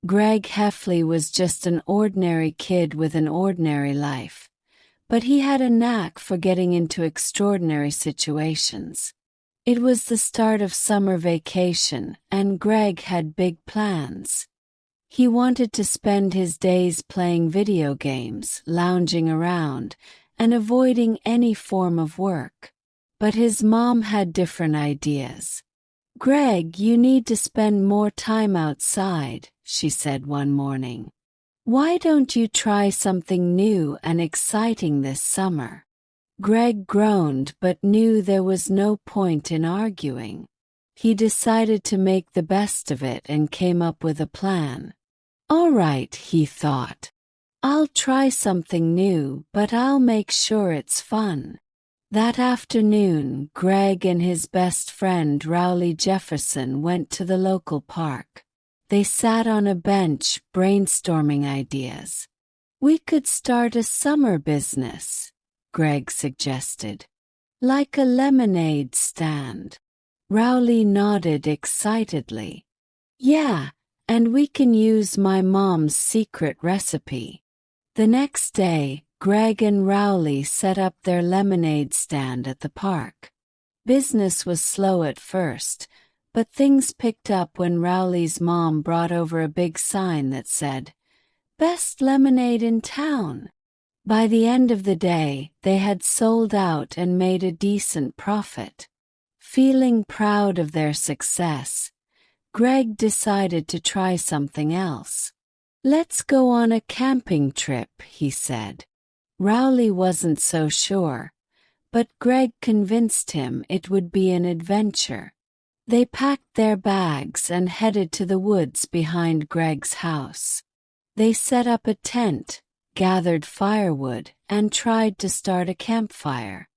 Greg Heffley was just an ordinary kid with an ordinary life, but he had a knack for getting into extraordinary situations. It was the start of summer vacation, and Greg had big plans. He wanted to spend his days playing video games, lounging around, and avoiding any form of work. But his mom had different ideas. "Greg, you need to spend more time outside," she said one morning. "Why don't you try something new and exciting this summer?" Greg groaned but knew there was no point in arguing. He decided to make the best of it and came up with a plan. "All right," he thought. "I'll try something new, but I'll make sure it's fun." That afternoon, Greg and his best friend Rowley Jefferson went to the local park. They sat on a bench brainstorming ideas. "We could start a summer business," Greg suggested. "Like a lemonade stand." Rowley nodded excitedly. "Yeah, and we can use my mom's secret recipe." The next day, Greg and Rowley set up their lemonade stand at the park. Business was slow at first, but things picked up when Rowley's mom brought over a big sign that said, "Best lemonade in town." By the end of the day, they had sold out and made a decent profit. Feeling proud of their success, Greg decided to try something else. "Let's go on a camping trip," he said. Rowley wasn't so sure, but Greg convinced him it would be an adventure. They packed their bags and headed to the woods behind Greg's house. They set up a tent, gathered firewood, and tried to start a campfire.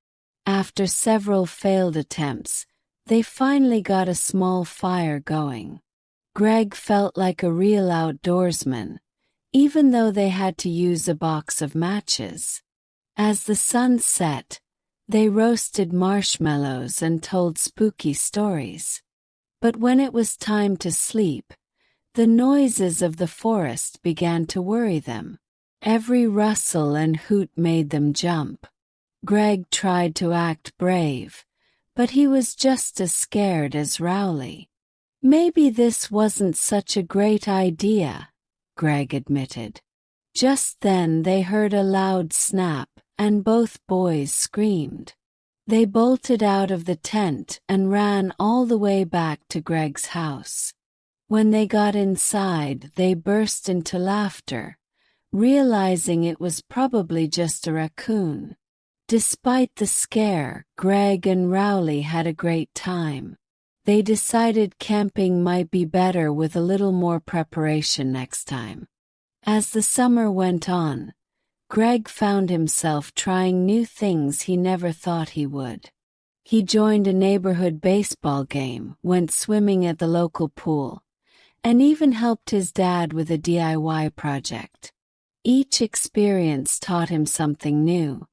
After several failed attempts, they finally got a small fire going. Greg felt like a real outdoorsman, even though they had to use a box of matches. As the sun set, they roasted marshmallows and told spooky stories. But when it was time to sleep, the noises of the forest began to worry them. Every rustle and hoot made them jump. Greg tried to act brave, but he was just as scared as Rowley. "Maybe this wasn't such a great idea," Greg admitted. Just then they heard a loud snap, and both boys screamed. They bolted out of the tent and ran all the way back to Greg's house. When they got inside, they burst into laughter, realizing it was probably just a raccoon. Despite the scare, Greg and Rowley had a great time. They decided camping might be better with a little more preparation next time. As the summer went on, Greg found himself trying new things he never thought he would. He joined a neighborhood baseball game, went swimming at the local pool, and even helped his dad with a DIY project. Each experience taught him something new,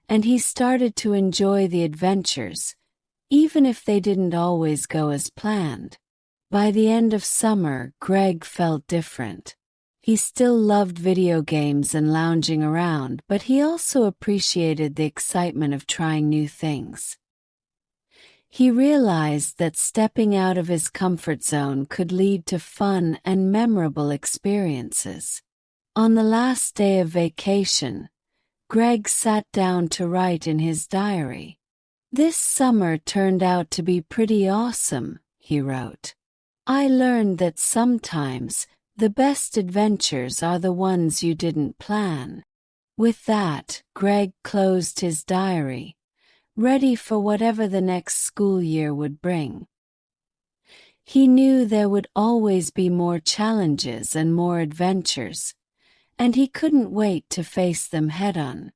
and he started to enjoy the adventures, even if they didn't always go as planned. By the end of summer, Greg felt different. He still loved video games and lounging around, but he also appreciated the excitement of trying new things. He realized that stepping out of his comfort zone could lead to fun and memorable experiences. On the last day of vacation, Greg sat down to write in his diary. "This summer turned out to be pretty awesome," he wrote. "I learned that sometimes the best adventures are the ones you didn't plan." With that, Greg closed his diary, ready for whatever the next school year would bring. He knew there would always be more challenges and more adventures, and he couldn't wait to face them head-on.